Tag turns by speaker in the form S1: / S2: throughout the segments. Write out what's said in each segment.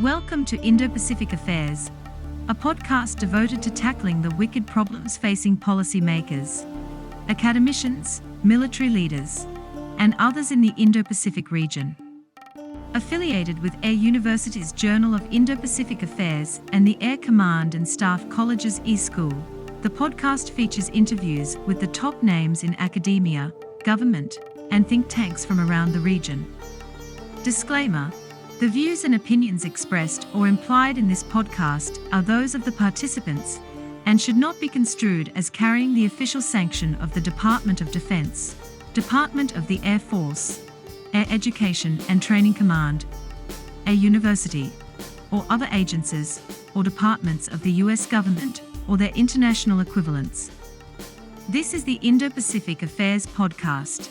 S1: Welcome to Indo-Pacific Affairs, a podcast devoted to tackling the wicked problems facing policymakers, academicians, military leaders, and others in the Indo-Pacific region. Affiliated with Air University's Journal of Indo-Pacific Affairs and the Air Command and Staff College's E-School, the podcast features interviews with the top names in academia, government, and think tanks from around the region. Disclaimer: the views and opinions expressed or implied in this podcast are those of the participants and should not be construed as carrying the official sanction of the Department of Defense, Department of the Air Force, Air Education and Training Command, a university, or other agencies or departments of the U.S. government or their international equivalents. This is the Indo-Pacific Affairs podcast.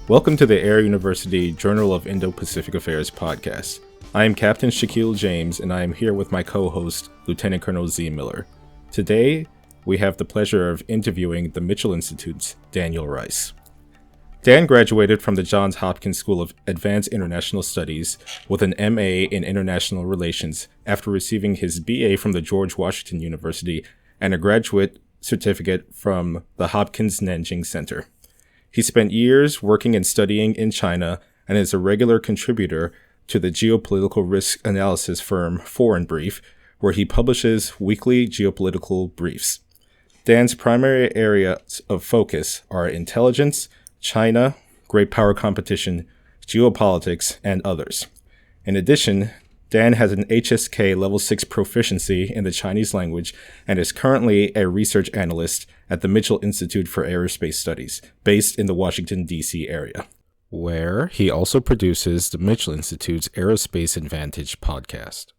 S2: Welcome to the Air University Journal of Indo-Pacific Affairs podcast. I am Captain Shaquille James, and I am here with my co-host, Lieutenant Colonel Z. Miller. Today, we have the pleasure of interviewing the Mitchell Institute's Daniel Rice. Dan graduated from the Johns Hopkins School of Advanced International Studies with an MA in International Relations after receiving his BA from the George Washington University and a graduate certificate from the Hopkins Nanjing Center. He spent years working and studying in China and is a regular contributor to the geopolitical risk analysis firm Foreign Brief, where he publishes weekly geopolitical briefs. Dan's primary areas of focus are intelligence, China, great power competition, geopolitics, and others. In addition, Dan has an HSK Level 6 proficiency in the Chinese language and is currently a research analyst at the Mitchell Institute for Aerospace Studies, based in the Washington, D.C. area, where he also produces the Mitchell Institute's Aerospace Advantage podcast.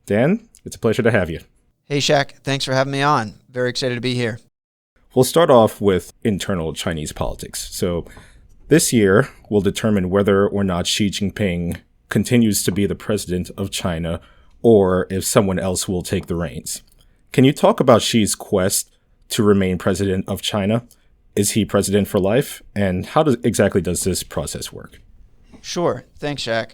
S2: Dan, it's a pleasure to have you.
S3: Hey, Shaq. Thanks for having me on. Very excited to be here.
S2: We'll start off with internal Chinese politics. So this year will determine whether or not Xi Jinping continues to be the president of China or if someone else will take the reins. Can you talk about Xi's quest to remain president of China? Is he president for life? And how exactly does this process work?
S3: Sure. Thanks, Shaq.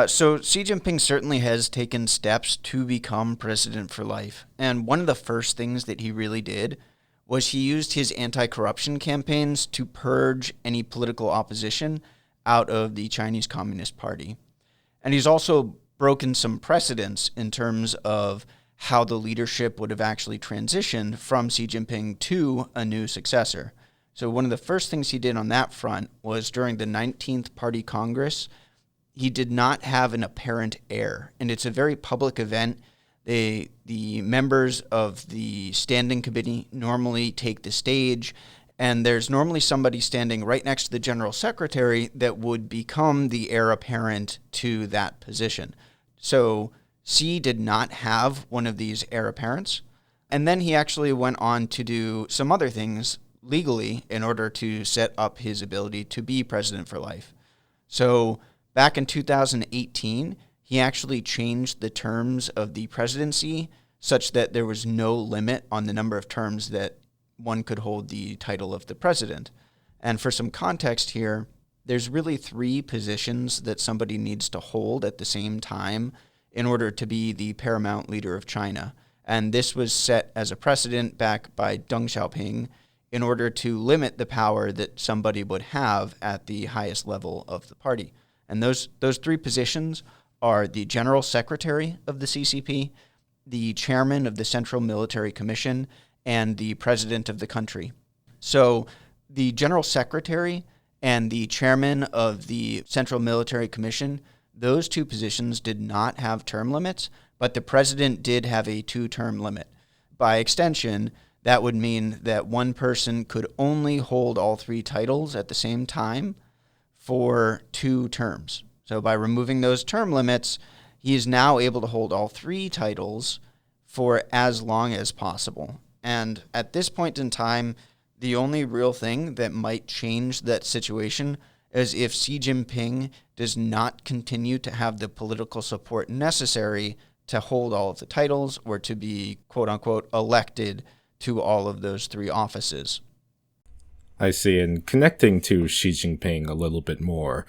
S3: So Xi Jinping certainly has taken steps to become president for life. And one of the first things that he really did was he used his anti-corruption campaigns to purge any political opposition out of the Chinese Communist Party. And he's also broken some precedents in terms of how the leadership would have actually transitioned from Xi Jinping to a new successor. So one of the first things he did on that front was during the 19th Party Congress, he did not have an apparent heir. And it's a very public event. The members of the standing committee normally take the stage, and there's normally somebody standing right next to the general secretary that would become the heir apparent to that position. So Xi did not have one of these heir apparents, and then he actually went on to do some other things legally in order to set up his ability to be president for life. So back in 2018, he actually changed the terms of the presidency such that there was no limit on the number of terms that one could hold the title of the president. And for some context here, there's really three positions that somebody needs to hold at the same time in order to be the paramount leader of China. And this was set as a precedent back by Deng Xiaoping in order to limit the power that somebody would have at the highest level of the party. And those three positions are the General Secretary of the CCP, the Chairman of the Central Military Commission, and the President of the country. So the General Secretary and the Chairman of the Central Military Commission, those two positions did not have term limits, but the President did have a 2-term limit. By extension, that would mean that one person could only hold all three titles at the same time for 2 terms. So by removing those term limits, he is now able to hold all 3 titles for as long as possible. And at this point in time, the only real thing that might change that situation is if Xi Jinping does not continue to have the political support necessary to hold all of the titles or to be, quote unquote, elected to all of those 3 offices.
S2: I see. And connecting to Xi Jinping a little bit more,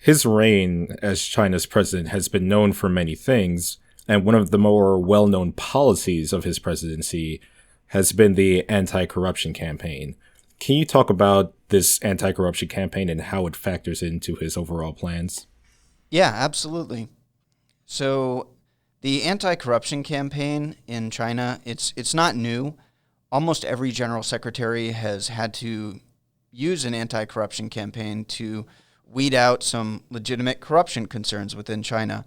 S2: His reign as China's president has been known for many things, and one of the more well-known policies of his presidency has been the anti-corruption campaign. Can you talk about this anti-corruption campaign and how it factors into his overall plans?
S3: Yeah, absolutely. So the anti-corruption campaign in China, it's not new. Almost every general secretary has had to use an anti-corruption campaign to weed out some legitimate corruption concerns within China.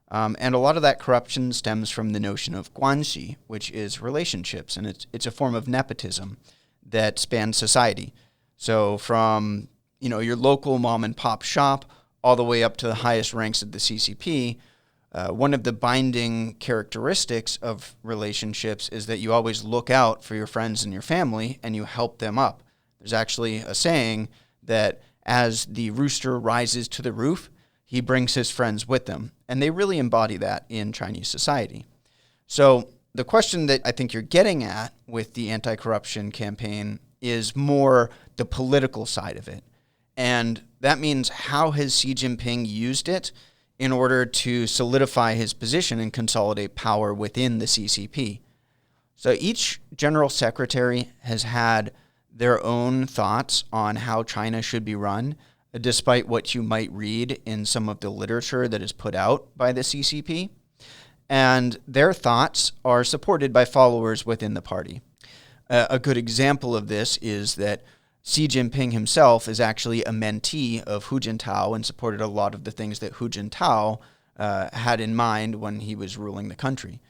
S3: And a lot of that corruption stems from the notion of guanxi, which is relationships, and it's a form of nepotism that spans society. So from your local mom and pop shop all the way up to the highest ranks of the CCP, one of the binding characteristics of relationships is that you always look out for your friends and your family and you help them up. There's actually a saying that as the rooster rises to the roof, he brings his friends with them. And they really embody that in Chinese society. So the question that I think you're getting at with the anti-corruption campaign is more the political side of it. And that means how has Xi Jinping used it in order to solidify his position and consolidate power within the CCP. So each general secretary has had their own thoughts on how China should be run, despite what you might read in some of the literature that is put out by the CCP. And their thoughts are supported by followers within the party. A good example of this is that Xi Jinping himself is actually a mentee of Hu Jintao and supported a lot of the things that Hu Jintao had in mind when he was ruling the country.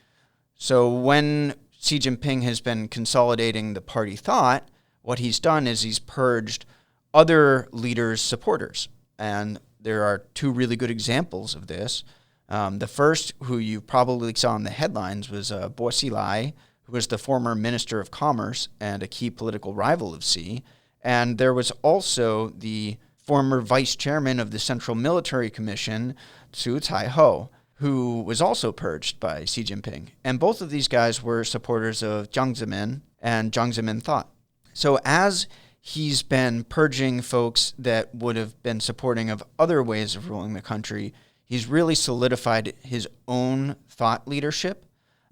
S3: So when Xi Jinping has been consolidating the party thought, what he's done is he's purged other leaders' supporters. And there are two really good examples of this. The first, who you probably saw in the headlines, was Bo Xilai, who was the former Minister of Commerce and a key political rival of Xi. And there was also the former vice chairman of the Central Military Commission, Su Caiho, who was also purged by Xi Jinping. And both of these guys were supporters of Jiang Zemin and Jiang Zemin thought. So as he's been purging folks that would have been supporting of other ways of ruling the country, he's really solidified his own thought leadership.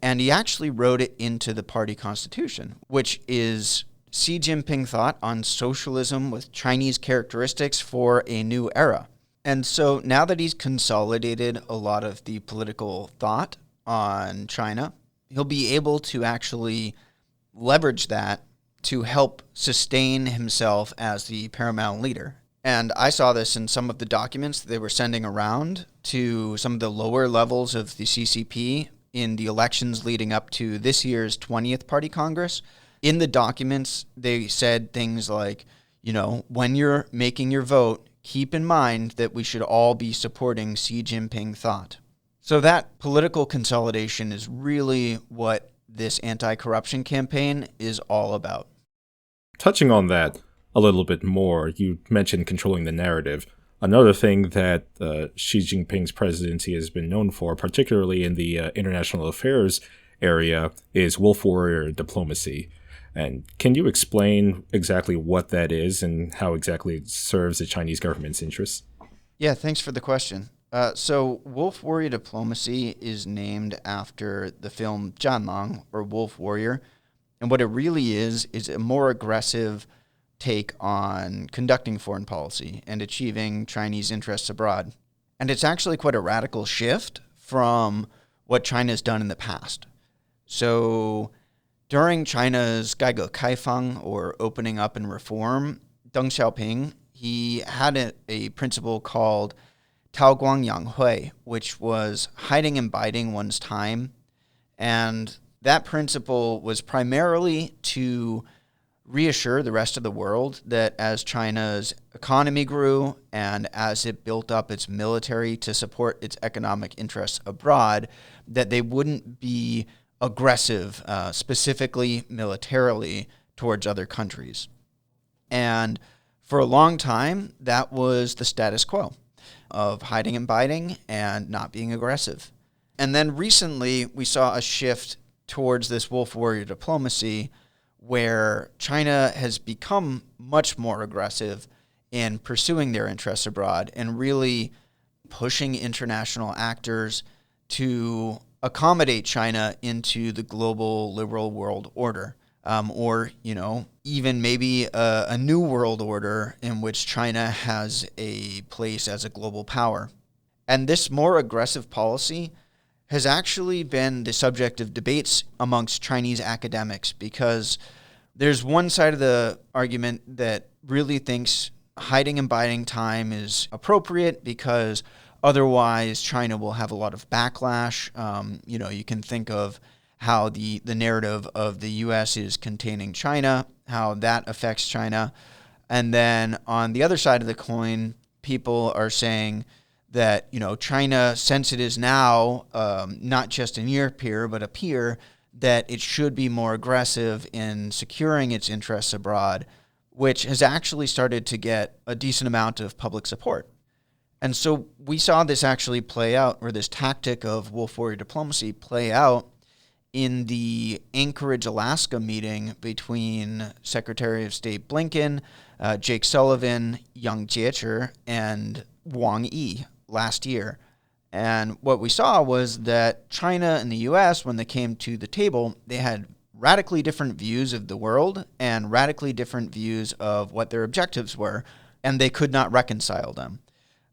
S3: And he actually wrote it into the party constitution, which is Xi Jinping thought on socialism with Chinese characteristics for a new era. And so now that he's consolidated a lot of the political thought on China, he'll be able to actually leverage that to help sustain himself as the paramount leader. And I saw this in some of the documents that they were sending around to some of the lower levels of the CCP in the elections leading up to this year's 20th Party Congress. In the documents, they said things like, when you're making your vote, keep in mind that we should all be supporting Xi Jinping thought. So that political consolidation is really what this anti-corruption campaign is all about.
S2: Touching on that a little bit more, you mentioned controlling the narrative. Another thing that Xi Jinping's presidency has been known for, particularly in the international affairs area, is wolf warrior diplomacy. And can you explain exactly what that is and how exactly it serves the Chinese government's interests?
S3: Yeah, thanks for the question. So wolf warrior diplomacy is named after the film Zhanlang, or Wolf Warrior. And what it really is a more aggressive take on conducting foreign policy and achieving Chinese interests abroad. And it's actually quite a radical shift from what China's done in the past. So during China's 改革开放, or opening up and reform, Deng Xiaoping, he had a principle called 韬光养晦, which was hiding and biding one's time. And that principle was primarily to reassure the rest of the world that as China's economy grew and as it built up its military to support its economic interests abroad, that they wouldn't be aggressive, specifically militarily, towards other countries. And for a long time, that was the status quo of hiding and biding and not being aggressive. And then recently, we saw a shift towards this wolf warrior diplomacy where China has become much more aggressive in pursuing their interests abroad and really pushing international actors to accommodate China into the global liberal world order, or even maybe a new world order in which China has a place as a global power. And this more aggressive policy has actually been the subject of debates amongst Chinese academics, because there's one side of the argument that really thinks hiding and biding time is appropriate because otherwise China will have a lot of backlash. You can think of how the narrative of the U.S. is containing China, how that affects China. And then on the other side of the coin, people are saying that, China, since it is now not just a near peer, but a peer, that it should be more aggressive in securing its interests abroad, which has actually started to get a decent amount of public support. And so we saw this actually play out, or this tactic of wolf warrior diplomacy play out in the Anchorage, Alaska meeting between Secretary of State Blinken, Jake Sullivan, Yang Jiechi, and Wang Yi last year. And what we saw was that China and the U.S., when they came to the table, they had radically different views of the world and radically different views of what their objectives were, and they could not reconcile them.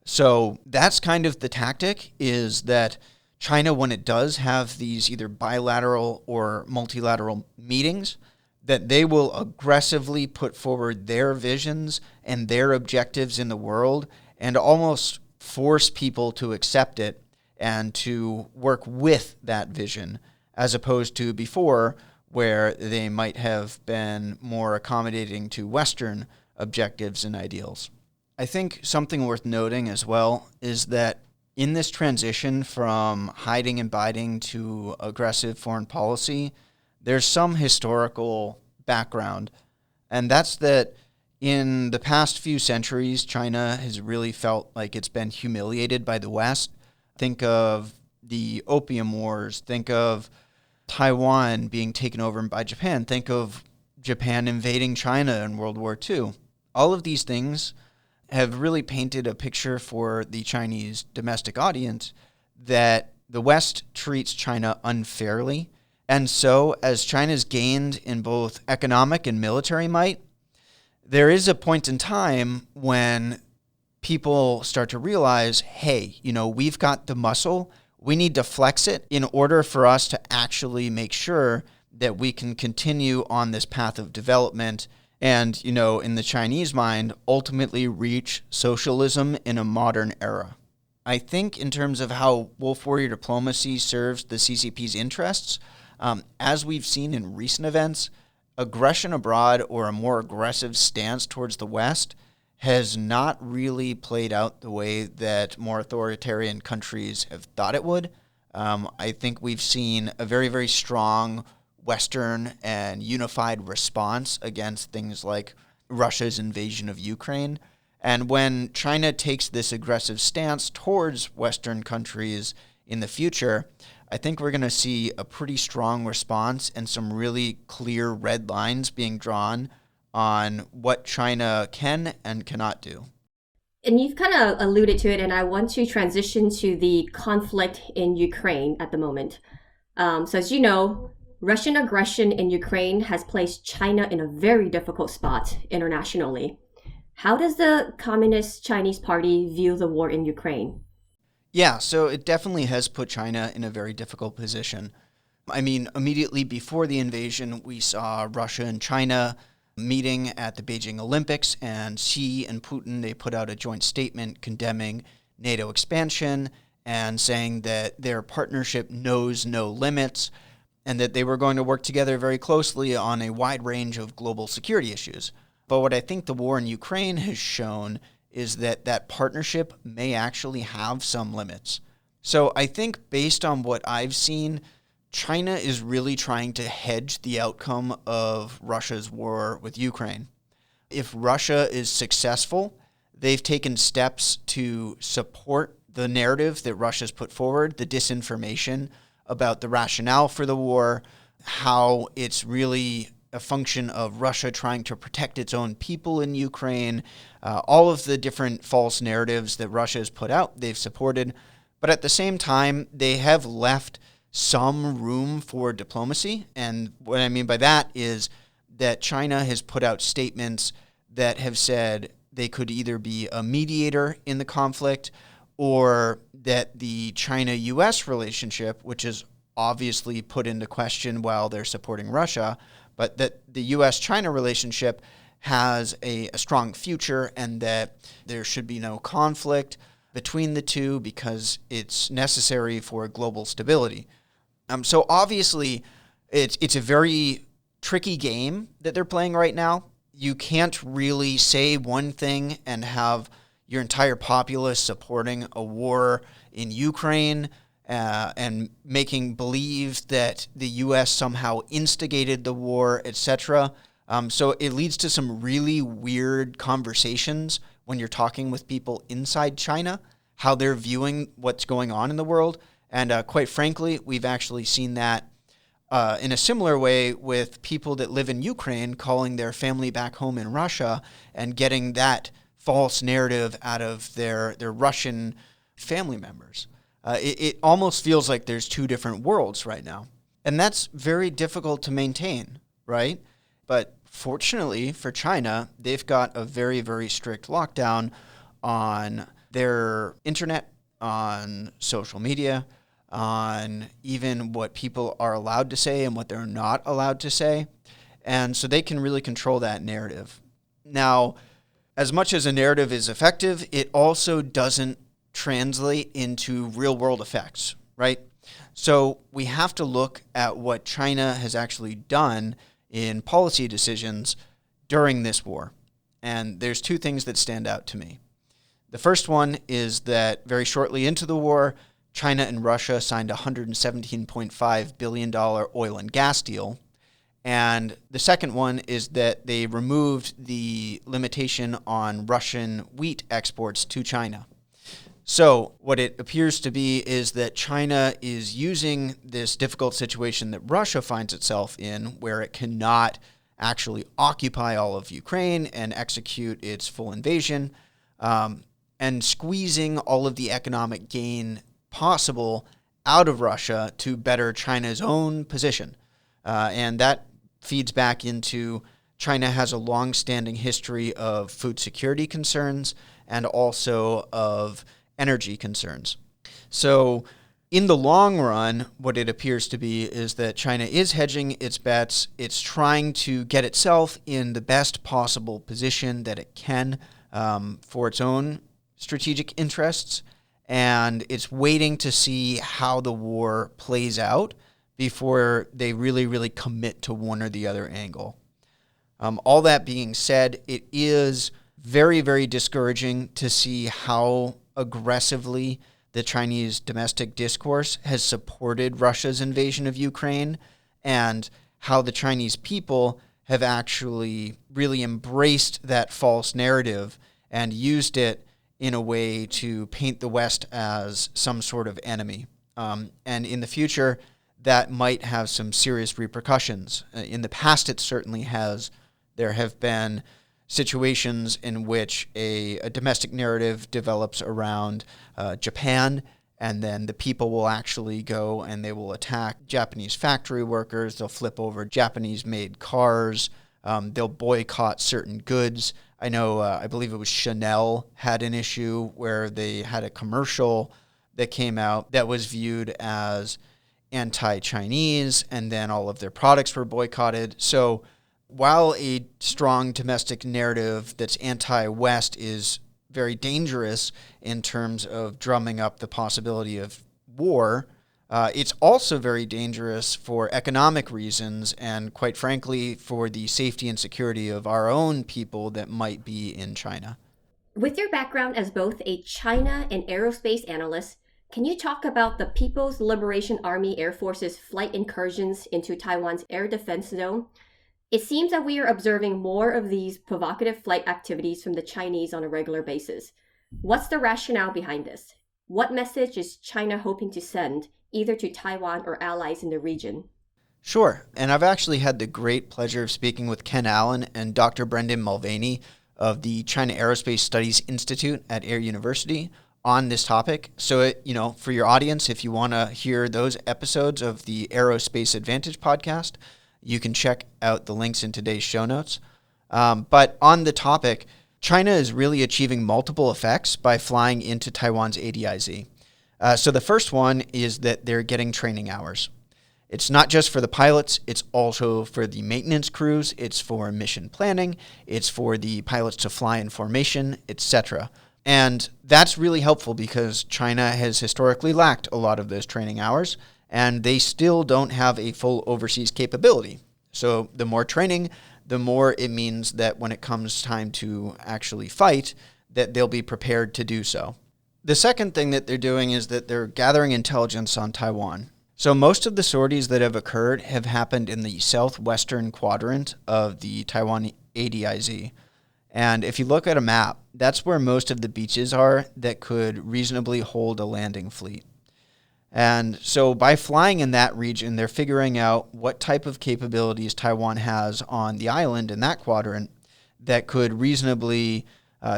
S3: So that's kind of the tactic, is that China, when it does have these either bilateral or multilateral meetings, that they will aggressively put forward their visions and their objectives in the world and almost force people to accept it and to work with that vision, as opposed to before, where they might have been more accommodating to Western objectives and ideals. I think something worth noting as well is that in this transition from hiding and biding to aggressive foreign policy, there's some historical background, and that's that in the past few centuries, China has really felt like it's been humiliated by the West. Think of the Opium Wars. Think of Taiwan being taken over by Japan. Think of Japan invading China in World War II. All of these things have really painted a picture for the Chinese domestic audience that the West treats China unfairly. And so as China's gained in both economic and military might, there is a point in time when people start to realize, hey, we've got the muscle. We need to flex it in order for us to actually make sure that we can continue on this path of development and, in the Chinese mind, ultimately reach socialism in a modern era. I think in terms of how wolf warrior diplomacy serves the CCP's interests, as we've seen in recent events, aggression abroad or a more aggressive stance towards the West has not really played out the way that more authoritarian countries have thought it would. I think we've seen a very, very strong Western and unified response against things like Russia's invasion of Ukraine. And when China takes this aggressive stance towards Western countries in the future, I think we're going to see a pretty strong response and some really clear red lines being drawn on what China can and cannot do.
S4: And you've kind of alluded to it, and I want to transition to the conflict in Ukraine at the moment. So as you know, Russian aggression in Ukraine has placed China in a very difficult spot internationally. How does the Communist Chinese Party view the war in Ukraine?
S3: Yeah, so it definitely has put China in a very difficult position. I mean, immediately before the invasion, we saw Russia and China meeting at the Beijing Olympics, and Xi and Putin, they put out a joint statement condemning NATO expansion and saying that their partnership knows no limits and that they were going to work together very closely on a wide range of global security issues. But what I think the war in Ukraine has shown is that that partnership may actually have some limits. So I think based on what I've seen, China is really trying to hedge the outcome of Russia's war with Ukraine. If Russia is successful, they've taken steps to support the narrative that Russia's put forward, the disinformation about the rationale for the war, how it's really a function of Russia trying to protect its own people in Ukraine. All of the different false narratives that Russia has put out, they've supported. But at the same time, they have left some room for diplomacy. And what I mean by that is that China has put out statements that have said they could either be a mediator in the conflict, or that the China-U.S. relationship, which is obviously put into question while they're supporting Russia, but that the U.S.-China relationship has a strong future and that there should be no conflict between the two because it's necessary for global stability. So obviously, it's a very tricky game that they're playing right now. You can't really say one thing and have your entire populace supporting a war in Ukraine and making believe that the U.S. somehow instigated the war, etc. So it leads to some really weird conversations when you're talking with people inside China, how they're viewing what's going on in the world. And quite frankly, we've actually seen that in a similar way with people that live in Ukraine calling their family back home in Russia and getting that false narrative out of their Russian family members. It almost feels like there's two different worlds right now. And that's very difficult to maintain, right? But fortunately for China, they've got a very, very strict lockdown on their internet, on social media, on even what people are allowed to say and what they're not allowed to say. And so they can really control that narrative. Now, as much as a narrative is effective, it also doesn't translate into real world effects, right? So we have to look at what China has actually done in policy decisions during this war. And there's two things that stand out to me. The first one is that very shortly into the war, China and Russia signed a $117.5 billion oil and gas deal. And the second one is that they removed the limitation on Russian wheat exports to China. So what it appears to be is that China is using this difficult situation that Russia finds itself in, where it cannot actually occupy all of Ukraine and execute its full invasion, and squeezing all of the economic gain possible out of Russia to better China's own position. And that feeds back into China has a long-standing history of food security concerns and also of energy concerns. So in the long run, what it appears to be is that China is hedging its bets. It's trying to get itself in the best possible position that it can for its own strategic interests. And it's waiting to see how the war plays out before they really, really commit to one or the other angle. All that being said, it is very, very discouraging to see how aggressively the Chinese domestic discourse has supported Russia's invasion of Ukraine, and how the Chinese people have actually really embraced that false narrative and used it in a way to paint the West as some sort of enemy. And in the future, that might have some serious repercussions. In the past, it certainly has. There have been situations in which a domestic narrative develops around Japan, and then the people will actually go and they will attack Japanese factory workers. They'll flip over Japanese-made cars. They'll boycott certain goods. I know, I believe it was Chanel had an issue where they had a commercial that came out that was viewed as anti-Chinese, and then all of their products were boycotted. So while a strong domestic narrative that's anti-West is very dangerous in terms of drumming up the possibility of war, it's also very dangerous for economic reasons and, quite frankly, for the safety and security of our own people that might be in China.
S4: With your background as both a China and aerospace analyst, can you talk about the People's Liberation Army Air Force's flight incursions into Taiwan's air defense zone? It seems that we are observing more of these provocative flight activities from the Chinese on a regular basis. What's the rationale behind this? What message is China hoping to send, either to Taiwan or allies in the region?
S3: Sure. And I've actually had the great pleasure of speaking with Ken Allen and Dr. Brendan Mulvaney of the China Aerospace Studies Institute at Air University on this topic. So, for your audience, if you want to hear those episodes of the Aerospace Advantage podcast, you can check out the links in today's show notes. But on the topic, China is really achieving multiple effects by flying into Taiwan's ADIZ. So the first one is that they're getting training hours. It's not just for the pilots, it's also for the maintenance crews, it's for mission planning, it's for the pilots to fly in formation, etc. And that's really helpful because China has historically lacked a lot of those training hours, and they still don't have a full overseas capability. So the more training, the more it means that when it comes time to actually fight, that they'll be prepared to do so. The second thing that they're doing is that they're gathering intelligence on Taiwan. So most of the sorties that have occurred have happened in the southwestern quadrant of the Taiwan ADIZ. And if you look at a map, that's where most of the beaches are that could reasonably hold a landing fleet. And so by flying in that region, they're figuring out what type of capabilities Taiwan has on the island in that quadrant that could reasonably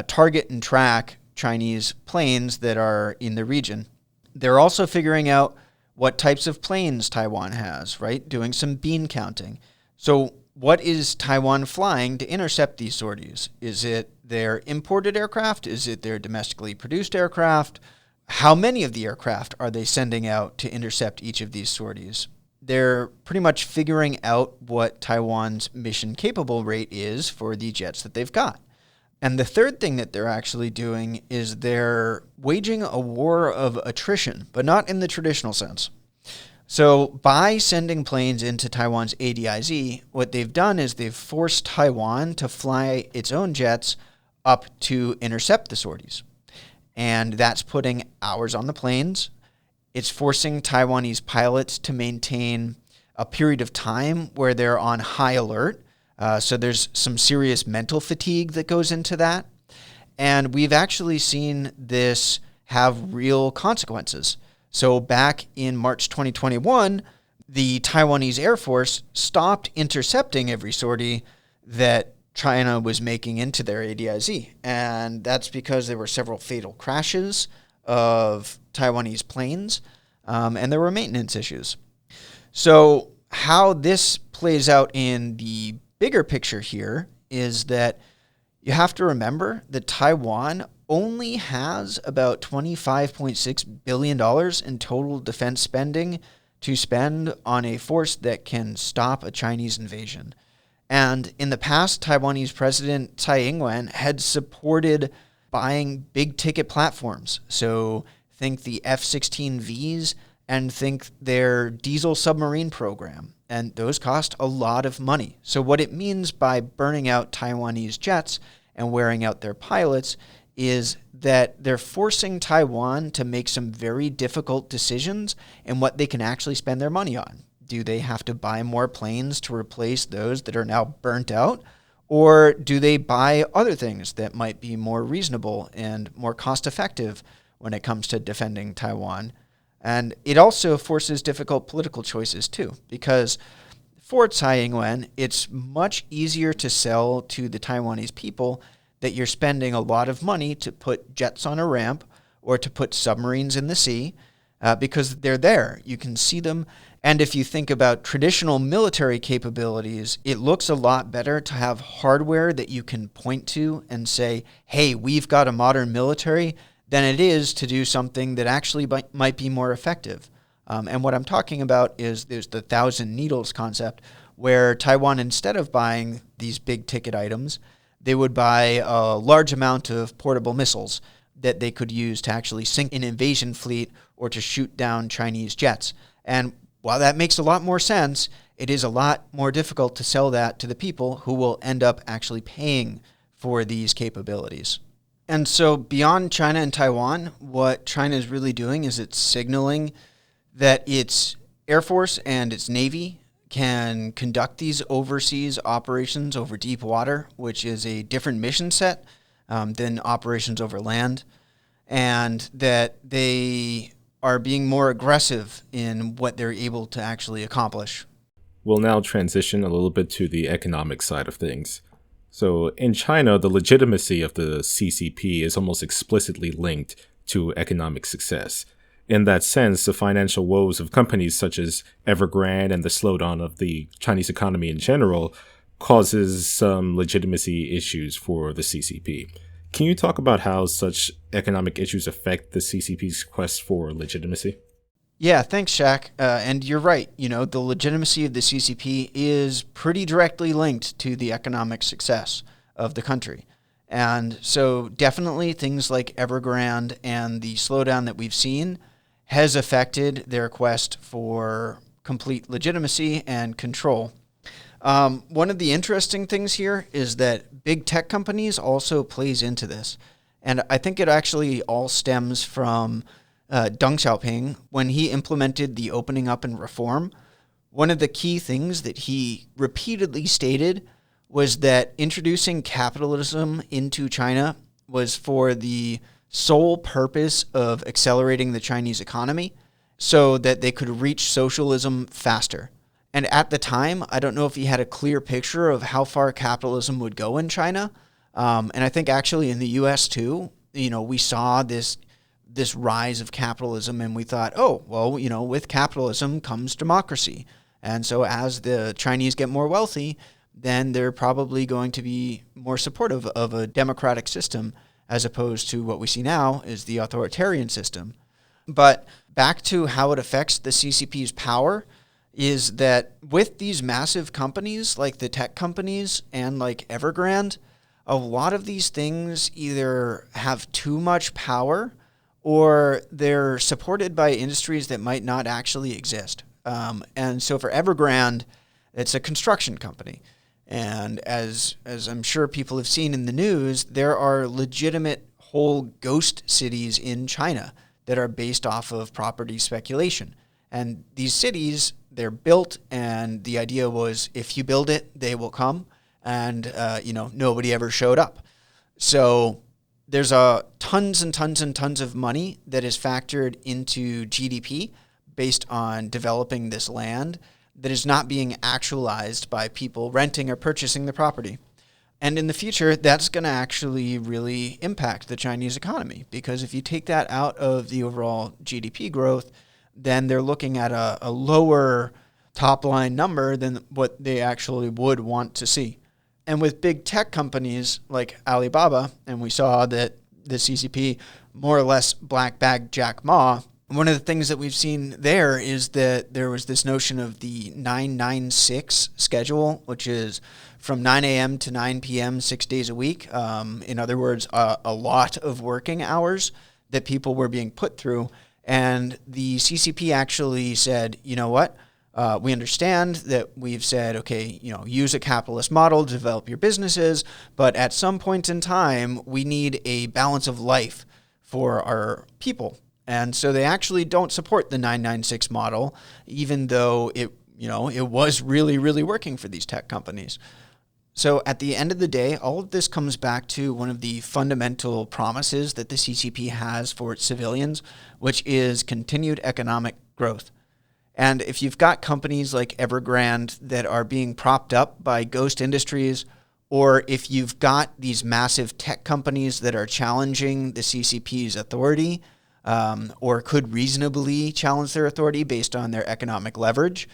S3: target and track Chinese planes that are in the region. They're also figuring out what types of planes Taiwan has, right? Doing some bean counting. So what is Taiwan flying to intercept these sorties? Is it their imported aircraft? Is it their domestically produced aircraft? How many of the aircraft are they sending out to intercept each of these sorties? They're pretty much figuring out what Taiwan's mission capable rate is for the jets that they've got. And the third thing that they're actually doing is they're waging a war of attrition, but not in the traditional sense. So by sending planes into Taiwan's ADIZ, what they've done is they've forced Taiwan to fly its own jets up to intercept the sorties. And that's putting hours on the planes. It's forcing Taiwanese pilots to maintain a period of time where they're on high alert. So there's some serious mental fatigue that goes into that. And we've actually seen this have real consequences. So back in March 2021, the Taiwanese Air Force stopped intercepting every sortie that China was making into their ADIZ. And that's because there were several fatal crashes of Taiwanese planes, and there were maintenance issues. So how this plays out in the bigger picture here is that you have to remember that Taiwan only has about $25.6 billion in total defense spending to spend on a force that can stop a Chinese invasion. And in the past, Taiwanese President Tsai Ing-wen had supported buying big-ticket platforms. So think the F-16Vs and think their diesel submarine program. And those cost a lot of money. So what it means by burning out Taiwanese jets and wearing out their pilots is that they're forcing Taiwan to make some very difficult decisions in what they can actually spend their money on. Do they have to buy more planes to replace those that are now burnt out? Or do they buy other things that might be more reasonable and more cost-effective when it comes to defending Taiwan? And it also forces difficult political choices too, because for Tsai Ing-wen, it's much easier to sell to the Taiwanese people that you're spending a lot of money to put jets on a ramp or to put submarines in the sea because they're there. You can see them. And if you think about traditional military capabilities, it looks a lot better to have hardware that you can point to and say, hey, we've got a modern military, than it is to do something that actually might be more effective. And what I'm talking about is there's the 1,000 needles concept, where Taiwan, instead of buying these big ticket items, they would buy a large amount of portable missiles that they could use to actually sink an invasion fleet or to shoot down Chinese jets. And while that makes a lot more sense, it is a lot more difficult to sell that to the people who will end up actually paying for these capabilities. And so beyond China and Taiwan, what China is really doing is it's signaling that its Air Force and its Navy can conduct these overseas operations over deep water, which is a different mission set than operations over land, and that they are being more aggressive in what they're able to actually accomplish.
S2: we'll now transition a little bit to the economic side of things. So in China, the legitimacy of the CCP is almost explicitly linked to economic success. In that sense, the financial woes of companies such as Evergrande and the slowdown of the Chinese economy in general causes some legitimacy issues for the CCP. Can you talk about how such economic issues affect the CCP's quest for legitimacy?
S3: Yeah, thanks, Shaq. And you're right. The legitimacy of the CCP is pretty directly linked to the economic success of the country. And so definitely things like Evergrande and the slowdown that we've seen has affected their quest for complete legitimacy and control. One of the interesting things here is that big tech companies also plays into this. And I think it actually all stems from Deng Xiaoping. When he implemented the opening up and reform, one of the key things that he repeatedly stated was that introducing capitalism into China was for the sole purpose of accelerating the Chinese economy so that they could reach socialism faster. And at the time, I don't know if he had a clear picture of how far capitalism would go in China. And I think actually in the US too, we saw this rise of capitalism and we thought, oh, well, with capitalism comes democracy. And so as the Chinese get more wealthy, then they're probably going to be more supportive of a democratic system as opposed to what we see now is the authoritarian system. But back to how it affects the CCP's power is that with these massive companies like the tech companies and like Evergrande, a lot of these things either have too much power or they're supported by industries that might not actually exist. And so for Evergrande, it's a construction company. And as I'm sure people have seen in the news, there are legitimate whole ghost cities in China that are based off of property speculation. And these cities, they're built, and the idea was if you build it, they will come. And, nobody ever showed up. So there's tons and tons and tons of money that is factored into GDP based on developing this land that is not being actualized by people renting or purchasing the property. And in the future, that's going to actually really impact the Chinese economy, because if you take that out of the overall GDP growth, then they're looking at a lower top line number than what they actually would want to see. And with big tech companies like Alibaba, and we saw that the CCP more or less black bagged Jack Ma, one of the things that we've seen there is that there was this notion of the 996 schedule, which is from 9 a.m. to 9 p.m., 6 days a week. In other words, a lot of working hours that people were being put through. And the CCP actually said, you know what? We understand that we've said, okay, use a capitalist model to develop your businesses, but at some point in time, we need a balance of life for our people. And so they actually don't support the 996 model, even though it was really, really working for these tech companies. So at the end of the day, all of this comes back to one of the fundamental promises that the CCP has for its civilians, which is continued economic growth. And if you've got companies like Evergrande that are being propped up by ghost industries, or if you've got these massive tech companies that are challenging the CCP's authority, or could reasonably challenge their authority based on their economic leverage,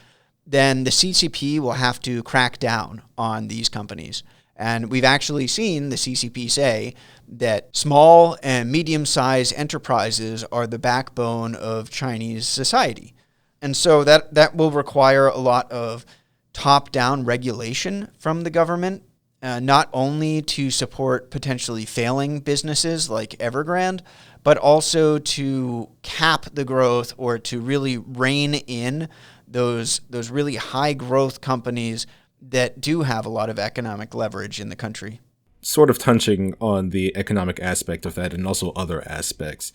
S3: then the CCP will have to crack down on these companies. And we've actually seen the CCP say that small and medium-sized enterprises are the backbone of Chinese society. And so that will require a lot of top-down regulation from the government, not only to support potentially failing businesses like Evergrande, but also to cap the growth or to really rein in those really high growth companies that do have a lot of economic leverage in the country.
S2: Sort of touching on the economic aspect of that and also other aspects.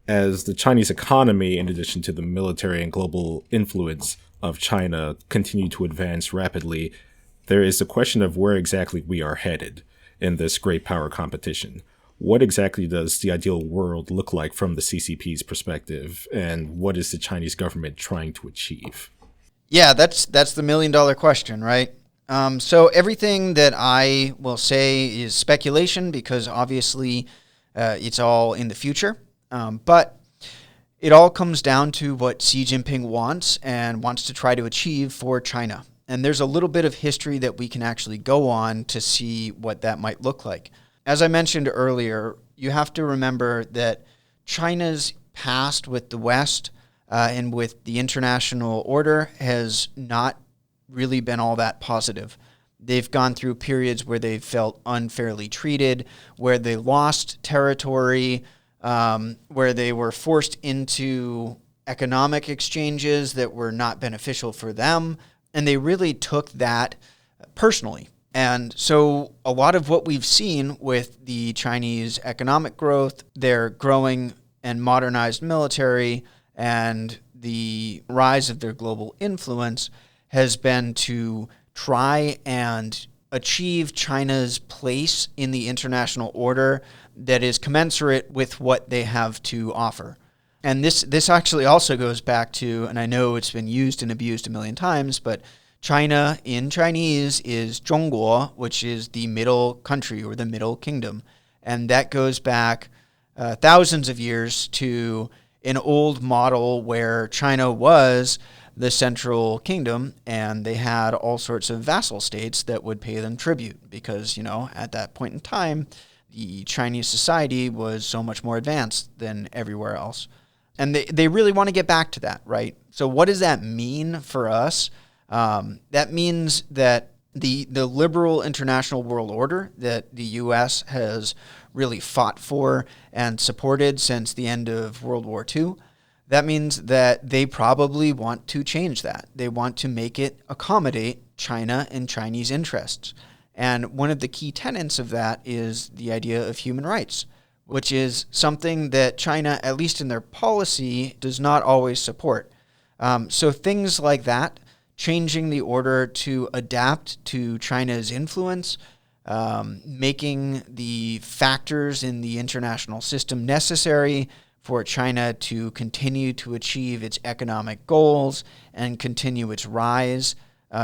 S2: As the Chinese economy, in addition to the military and global influence of China, continue to advance rapidly, there is the question of where exactly we are headed in this great power competition. What exactly does the ideal world look like from the CCP's perspective, and what is the Chinese government trying to achieve?
S3: Yeah, that's the $1 million question, right? So everything that I will say is speculation because obviously it's all in the future. But it all comes down to what Xi Jinping wants and wants to try to achieve for China. And there's a little bit of history that we can actually go on to see what that might look like. As I mentioned earlier, you have to remember that China's past with the West and with the international order has not really been all that positive. They've gone through periods where they felt unfairly treated, where they lost territory, where they were forced into economic exchanges that were not beneficial for them. And they really took that personally. And so a lot of what we've seen with the Chinese economic growth, their growing and modernized military, and the rise of their global influence has been to try and achieve China's place in the international order that is commensurate with what they have to offer. And this actually also goes back to, and I know it's been used and abused a million times, but China in Chinese is 中国, which is the middle country or the middle kingdom. And that goes back thousands of years to an old model where China was the central kingdom and they had all sorts of vassal states that would pay them tribute because, at that point in time, the Chinese society was so much more advanced than everywhere else. And they really want to get back to that, right? So what does that mean for us? That means that the liberal international world order that the U.S. has really fought for and supported since the end of World War II, that means that they probably want to change that. They want to make it accommodate China and Chinese interests. And one of the key tenets of that is the idea of human rights, which is something that China, at least in their policy, does not always support. So things like that, changing the order to adapt to China's influence, making the factors in the international system necessary for China to continue to achieve its economic goals and continue its rise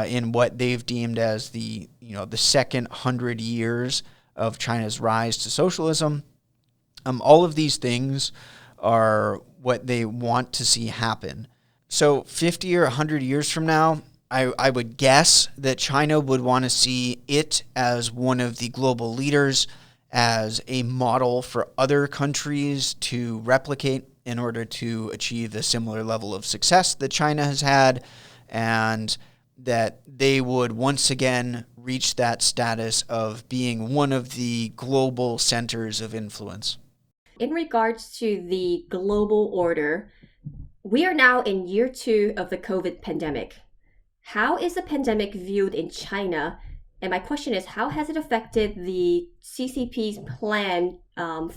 S3: in what they've deemed as the second 100 years of China's rise to socialism. All of these things are what they want to see happen. So 50 or 100 years from now, I would guess that China would want to see it as one of the global leaders, as a model for other countries to replicate in order to achieve the similar level of success that China has had, and that they would once again reach that status of being one of the global centers of influence.
S4: In regards to the global order, we are now in year 2 of the COVID pandemic. How is the pandemic viewed in China? And my question is, how has it affected the CCP's plan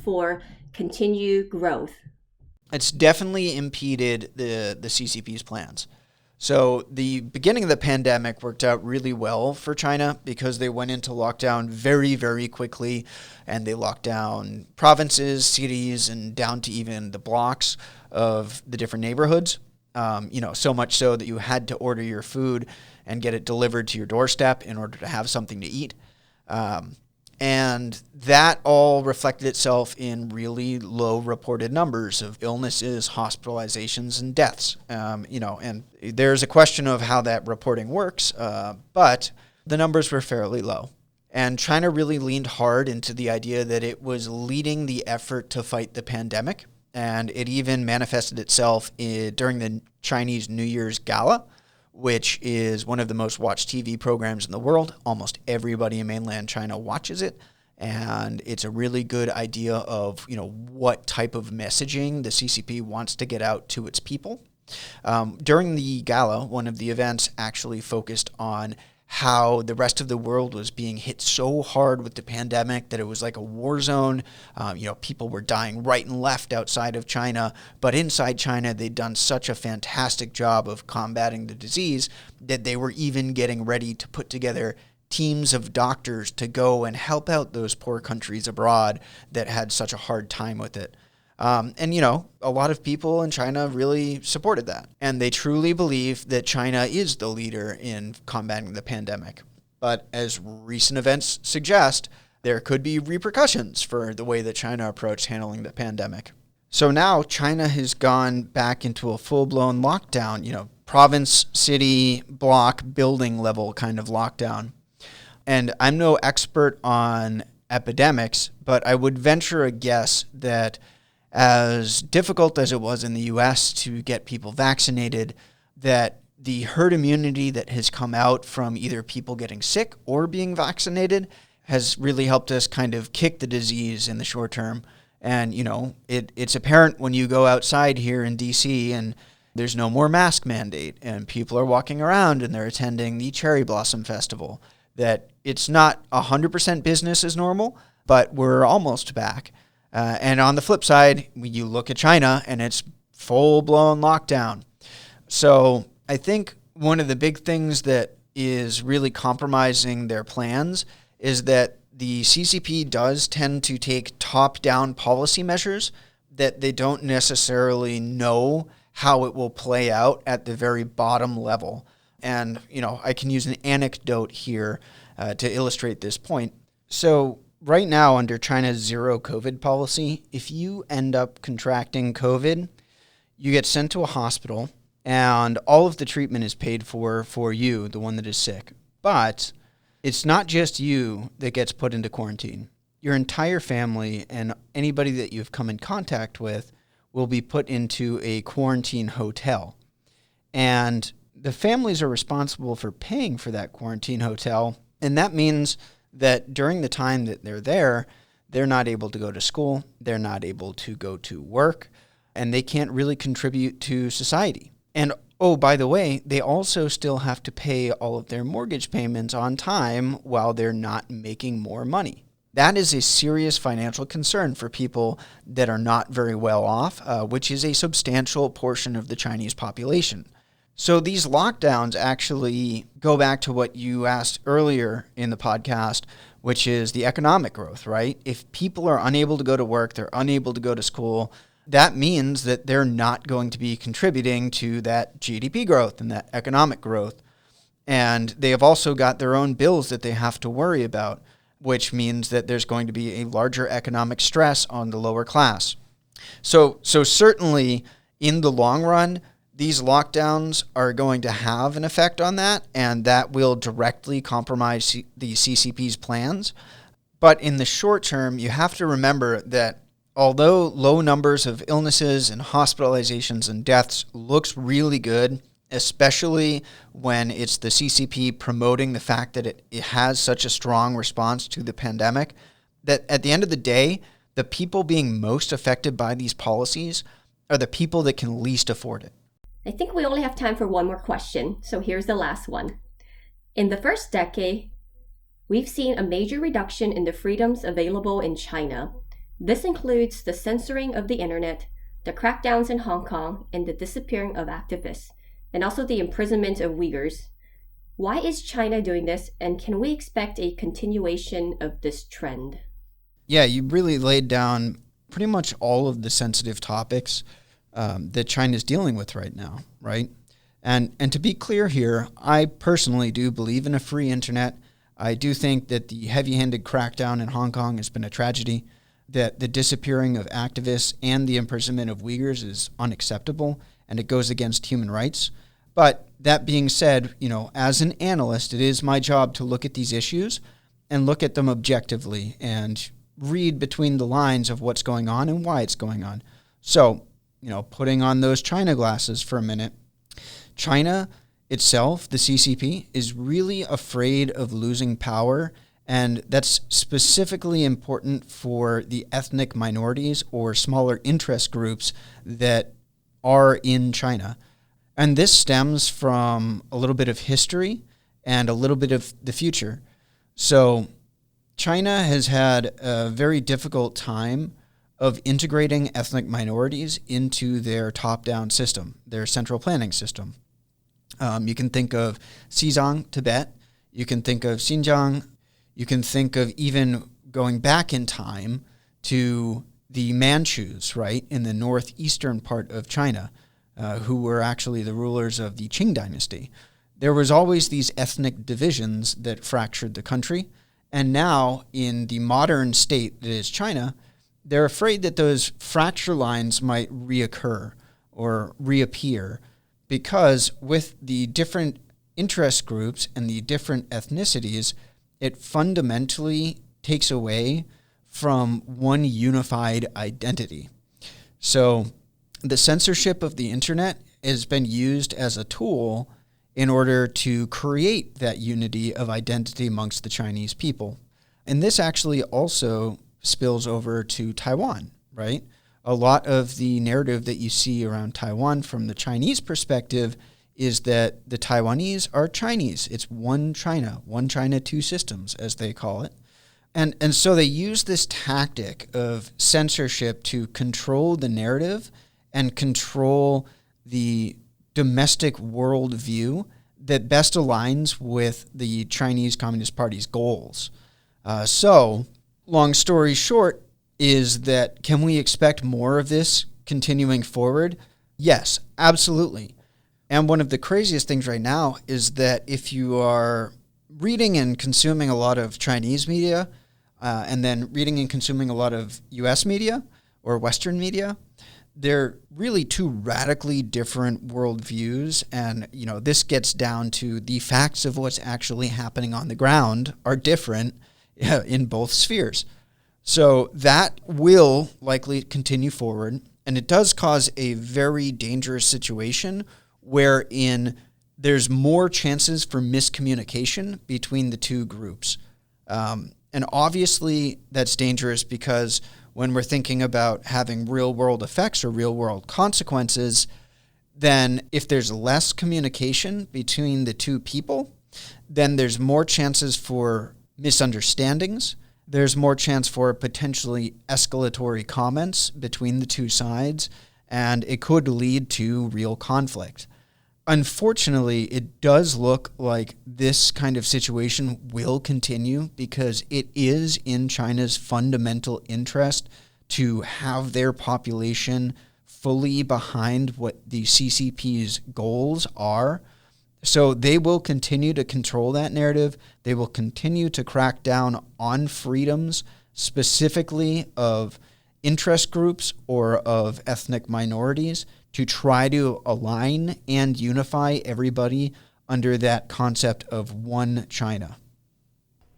S4: for continued growth?
S3: It's definitely impeded the CCP's plans. So the beginning of the pandemic worked out really well for China because they went into lockdown very, very quickly, and they locked down provinces, cities, and down to even the blocks of the different neighborhoods. So much so that you had to order your food and get it delivered to your doorstep in order to have something to eat. And that all reflected itself in really low reported numbers of illnesses, hospitalizations, and deaths. And there's a question of how that reporting works, but the numbers were fairly low. And China really leaned hard into the idea that it was leading the effort to fight the pandemic. And it even manifested itself during the Chinese New Year's Gala, which is one of the most watched TV programs in the world. Almost everybody in mainland China watches it. And it's a really good idea of, what type of messaging the CCP wants to get out to its people. During the gala, one of the events actually focused on how the rest of the world was being hit so hard with the pandemic that it was like a war zone. People were dying right and left outside of China, but inside China, they'd done such a fantastic job of combating the disease that they were even getting ready to put together teams of doctors to go and help out those poor countries abroad that had such a hard time with it. And, a lot of people in China really supported that. And they truly believe that China is the leader in combating the pandemic. But as recent events suggest, there could be repercussions for the way that China approached handling the pandemic. So now China has gone back into a full-blown lockdown, province, city, block, building level kind of lockdown. And I'm no expert on epidemics, but I would venture a guess that as difficult as it was in the US to get people vaccinated, that the herd immunity that has come out from either people getting sick or being vaccinated has really helped us kind of kick the disease in the short term. And, it's apparent when you go outside here in DC and there's no more mask mandate and people are walking around and they're attending the Cherry Blossom Festival, that it's not 100% business as normal, but we're almost back. And on the flip side, you look at China and it's full-blown lockdown. So I think one of the big things that is really compromising their plans is that the CCP does tend to take top-down policy measures that they don't necessarily know how it will play out at the very bottom level. And, I can use an anecdote here to illustrate this point. So right now, under China's zero COVID policy, if you end up contracting COVID, you get sent to a hospital and all of the treatment is paid for you, the one that is sick. But it's not just you that gets put into quarantine. Your entire family and anybody that you've come in contact with will be put into a quarantine hotel. And the families are responsible for paying for that quarantine hotel. And that means that during the time that they're there, they're not able to go to school, they're not able to go to work, and they can't really contribute to society. And oh, by the way, they also still have to pay all of their mortgage payments on time while they're not making more money. That is a serious financial concern for people that are not very well off, which is a substantial portion of the Chinese population. So these lockdowns actually go back to what you asked earlier in the podcast, which is the economic growth, right? If people are unable to go to work, they're unable to go to school, that means that they're not going to be contributing to that GDP growth and that economic growth. And they have also got their own bills that they have to worry about, which means that there's going to be a larger economic stress on the lower class. So certainly in the long run, these lockdowns are going to have an effect on that, and that will directly compromise the CCP's plans. But in the short term, you have to remember that although low numbers of illnesses and hospitalizations and deaths looks really good, especially when it's the CCP promoting the fact that it has such a strong response to the pandemic, that at the end of the day, the people being most affected by these policies are the people that can least afford it.
S4: I think we only have time for one more question, so here's the last one. In the first decade, we've seen a major reduction in the freedoms available in China. This includes the censoring of the internet, the crackdowns in Hong Kong, and the disappearing of activists, and also the imprisonment of Uyghurs. Why is China doing this, and can we expect a continuation of this trend?
S3: Yeah, you really laid down pretty much all of the sensitive topics that China's dealing with right now, right? And to be clear here, I personally do believe in a free internet. I do think that the heavy-handed crackdown in Hong Kong has been a tragedy, that the disappearing of activists and the imprisonment of Uyghurs is unacceptable, and it goes against human rights. But that being said, as an analyst, it is my job to look at these issues and look at them objectively and read between the lines of what's going on and why it's going on. So, putting on those China glasses for a minute, China itself, the CCP, is really afraid of losing power, and that's specifically important for the ethnic minorities or smaller interest groups that are in China. And this stems from a little bit of history and a little bit of the future. So China has had a very difficult time of integrating ethnic minorities into their top-down system, their central planning system. You can think of Xizang, Tibet. You can think of Xinjiang. You can think of even going back in time to the Manchus, right, in the northeastern part of China, who were actually the rulers of the Qing dynasty. There was always these ethnic divisions that fractured the country. And now, in the modern state that is China, they're afraid that those fracture lines might reoccur or reappear because with the different interest groups and the different ethnicities, it fundamentally takes away from one unified identity. So the censorship of the internet has been used as a tool in order to create that unity of identity amongst the Chinese people. And this actually also spills over to Taiwan, right? A lot of the narrative that you see around Taiwan from the Chinese perspective is that the Taiwanese are Chinese. It's one China, two systems, as they call it. And so they use this tactic of censorship to control the narrative and control the domestic worldview that best aligns with the Chinese Communist Party's goals. So, long story short, is that can we expect more of this continuing forward? Yes, absolutely. And one of the craziest things right now is that if you are reading and consuming a lot of Chinese media, and then reading and consuming a lot of U.S. media or Western media, they're really two radically different worldviews. And, this gets down to the facts of what's actually happening on the ground are different in both spheres. So that will likely continue forward. And it does cause a very dangerous situation wherein there's more chances for miscommunication between the two groups. And obviously that's dangerous because when we're thinking about having real world effects or real world consequences, then if there's less communication between the two people, then there's more chances for misunderstandings. There's more chance for potentially escalatory comments between the two sides, and it could lead to real conflict. Unfortunately, it does look like this kind of situation will continue because it is in China's fundamental interest to have their population fully behind what the CCP's goals are. So they will continue to control that narrative. They will continue to crack down on freedoms, specifically of interest groups or of ethnic minorities, to try to align and unify everybody under that concept of one China.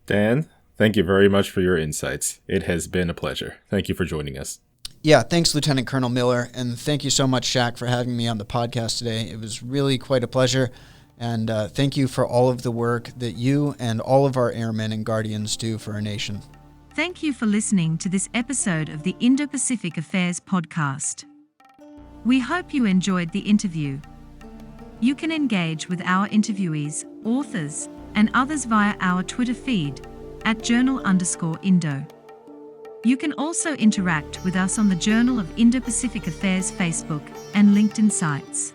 S2: Dan, thank you very much for your insights. It has been a pleasure. Thank you for joining us.
S3: Yeah, thanks, Lieutenant Colonel Miller, and thank you so much, Shaq, for having me on the podcast today. It was really quite a pleasure, and thank you for all of the work that you and all of our airmen and guardians do for our nation.
S1: Thank you for listening to this episode of the Indo-Pacific Affairs podcast. We hope you enjoyed the interview. You can engage with our interviewees, authors, and others via our Twitter feed at journal_Indo. You can also interact with us on the Journal of Indo-Pacific Affairs Facebook and LinkedIn sites.